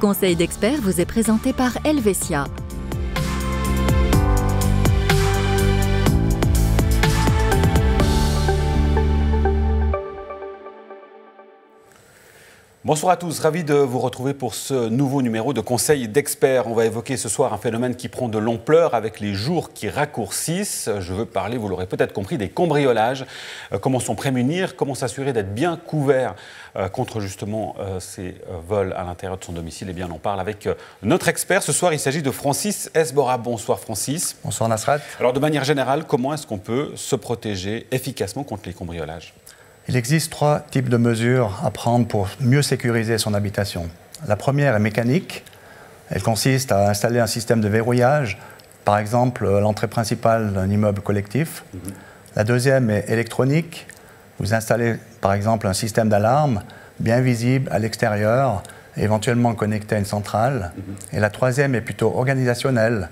Conseil d'experts vous est présenté par Helvetia. Bonsoir à tous, ravi de vous retrouver pour ce nouveau numéro de Conseil d'experts. On va évoquer ce soir un phénomène qui prend de l'ampleur avec les jours qui raccourcissent. Je veux parler, vous l'aurez peut-être compris, des cambriolages. Comment s'en prémunir, comment s'assurer d'être bien couvert contre justement ces vols à l'intérieur de son domicile. Eh bien, on en parle avec notre expert. Ce soir, il s'agit de Francis Esbora. Bonsoir Francis. Bonsoir Nasrat. Alors de manière générale, comment est-ce qu'on peut se protéger efficacement contre les cambriolages ? Il existe 3 types de mesures à prendre pour mieux sécuriser son habitation. La première est mécanique. Elle consiste à installer un système de verrouillage, par exemple l'entrée principale d'un immeuble collectif. La deuxième est électronique. Vous installez par exemple un système d'alarme bien visible à l'extérieur, éventuellement connecté à une centrale. Et la troisième est plutôt organisationnelle.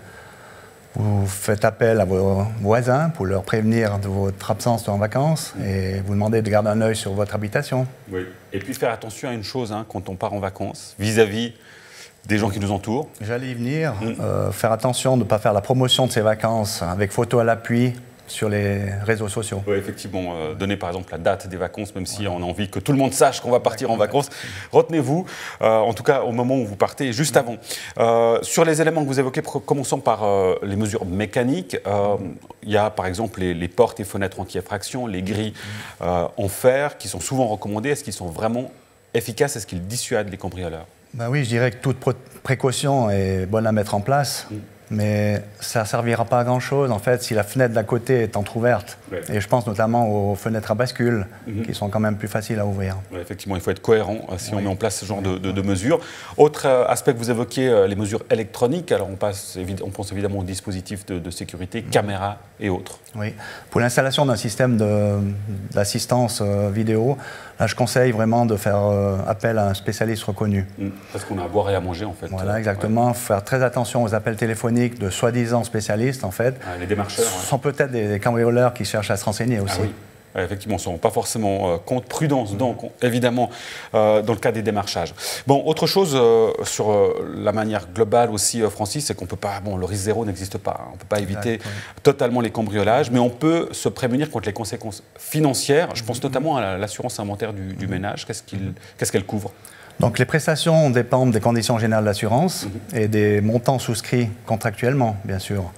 Vous faites appel à vos voisins pour leur prévenir de votre absence en vacances et vous demandez de garder un œil sur votre habitation. Oui. Et puis faire attention à une chose quand on part en vacances, vis-à-vis des gens qui nous entourent. J'allais y venir. Faire attention de ne pas faire la promotion de ses vacances avec photo à l'appui sur les réseaux sociaux. Oui, effectivement, donner par exemple la date des vacances, même si on a envie que tout le monde sache qu'on va partir en vacances. Retenez-vous, en tout cas au moment où vous partez, juste avant. Sur les éléments que vous évoquez, commençons par les mesures mécaniques. Il y a par exemple les portes et fenêtres anti-effraction, les grilles en fer qui sont souvent recommandées. Est-ce qu'ils sont vraiment efficaces? Est-ce qu'ils dissuadent les cambrioleurs? Ben oui, je dirais que toute précaution est bonne à mettre en place. Mais ça ne servira pas à grand-chose, en fait, si la fenêtre d'à côté est entrouverte. Ouais. Et je pense notamment aux fenêtres à bascule, qui sont quand même plus faciles à ouvrir. Ouais, effectivement, il faut être cohérent si on met en place ce genre de mesures. Autre aspect que vous évoquiez, les mesures électroniques. Alors, on pense évidemment aux dispositifs de sécurité, caméras et autres. Oui. Pour l'installation d'un système d'assistance vidéo, là, je conseille vraiment de faire appel à un spécialiste reconnu. Parce qu'on a à boire et à manger, en fait. Voilà, exactement. Ouais. Faire très attention aux appels téléphoniques de soi-disant spécialistes, en fait. Les démarcheurs. Ce sont peut-être des cambrioleurs qui cherchent à se renseigner aussi. Ah oui. Effectivement, ils ne sont pas forcément contre prudence, donc évidemment, dans le cas des démarchages. Bon, autre chose sur la manière globale aussi, Francis, c'est qu'on ne peut pas, le risque zéro n'existe pas. On ne peut pas éviter totalement les cambriolages, mais on peut se prémunir contre les conséquences financières. Je pense notamment à l'assurance inventaire du ménage. Qu'est-ce qu'elle couvre ? Donc les prestations dépendent des conditions générales d'assurance et des montants souscrits contractuellement, bien sûr.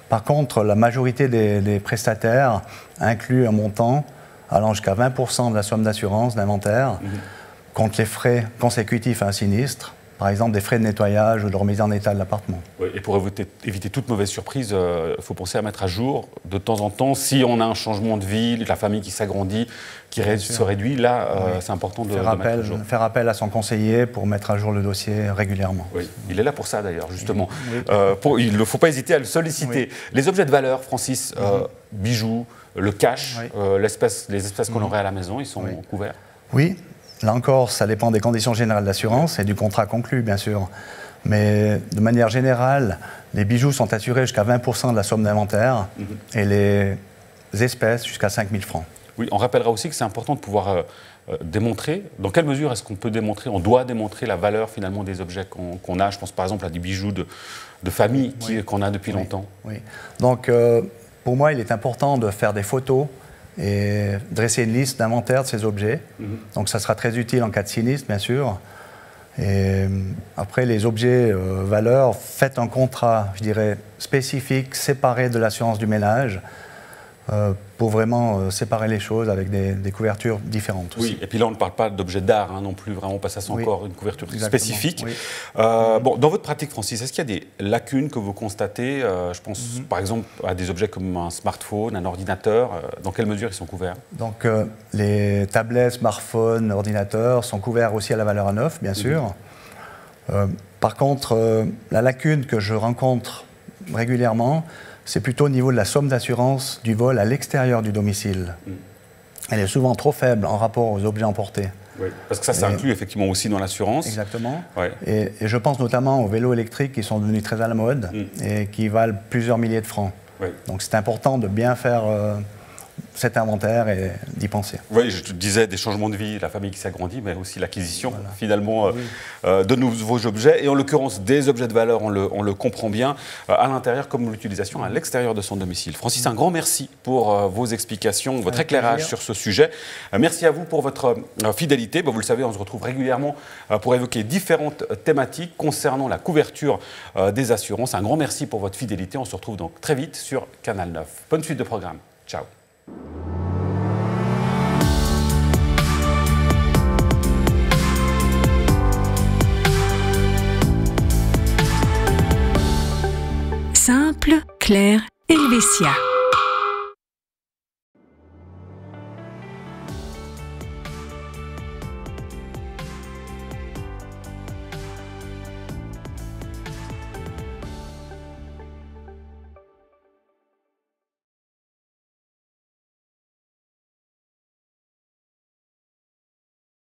Par contre, la majorité des prestataires incluent un montant allant jusqu'à 20% de la somme d'assurance d'inventaire contre les frais consécutifs à un sinistre, par exemple des frais de nettoyage ou de remise en état de l'appartement. Oui, et pour éviter toute mauvaise surprise, il faut penser à mettre à jour de temps en temps, si on a un changement de vie, la famille qui s'agrandit, qui se réduit, là, c'est important de mettre à jour. Faire appel à son conseiller pour mettre à jour le dossier régulièrement. Oui, il est là pour ça d'ailleurs, justement. Il ne faut pas hésiter à le solliciter. Les objets de valeur, Francis, bijoux, le cash, les espèces qu'on aurait à la maison, ils sont couverts? Oui, là encore, ça dépend des conditions générales d'assurance et du contrat conclu, bien sûr. Mais de manière générale, les bijoux sont assurés jusqu'à 20% de la somme d'inventaire et les espèces jusqu'à 5 000 francs. Oui, on rappellera aussi que c'est important de pouvoir démontrer. Dans quelle mesure est-ce qu'on peut démontrer, on doit démontrer la valeur finalement des objets qu'on a? Je pense par exemple à des bijoux de famille qu'on a depuis longtemps. Oui. Donc pour moi, il est important de faire des photos et dresser une liste d'inventaire de ces objets. Donc ça sera très utile en cas de sinistre, bien sûr. Et après, les objets valeurs, faites un contrat, je dirais, spécifique, séparé de l'assurance du ménage, pour vraiment séparer les choses avec des couvertures différentes aussi. Oui, et puis là, on ne parle pas d'objets d'art non plus, vraiment, parce que ça, c'est encore une couverture spécifique. Oui. Bon, dans votre pratique, Francis, est-ce qu'il y a des lacunes que vous constatez? Je pense par exemple à des objets comme un smartphone, un ordinateur. Dans quelle mesure ils sont couverts? Donc, les tablettes, smartphones, ordinateurs sont couverts aussi à la valeur à neuf, bien sûr. Par contre, la lacune que je rencontre régulièrement, c'est plutôt au niveau de la somme d'assurance du vol à l'extérieur du domicile. Elle est souvent trop faible en rapport aux objets emportés. Oui, parce que ça inclut effectivement aussi dans l'assurance. Exactement. Ouais. Et je pense notamment aux vélos électriques qui sont devenus très à la mode et qui valent plusieurs milliers de francs. Oui. Donc c'est important de bien faire cet inventaire et d'y penser. Oui, je te disais des changements de vie, la famille qui s'agrandit, mais aussi l'acquisition, finalement, de nouveaux objets. Et en l'occurrence, des objets de valeur, on le comprend bien, à l'intérieur comme l'utilisation à l'extérieur de son domicile. Francis, un grand merci pour vos explications, votre éclairage sur ce sujet. Merci à vous pour votre fidélité. Vous le savez, on se retrouve régulièrement pour évoquer différentes thématiques concernant la couverture des assurances. Un grand merci pour votre fidélité. On se retrouve donc très vite sur Canal 9. Bonne suite de programme. Ciao. Simple, clair, Helvetia.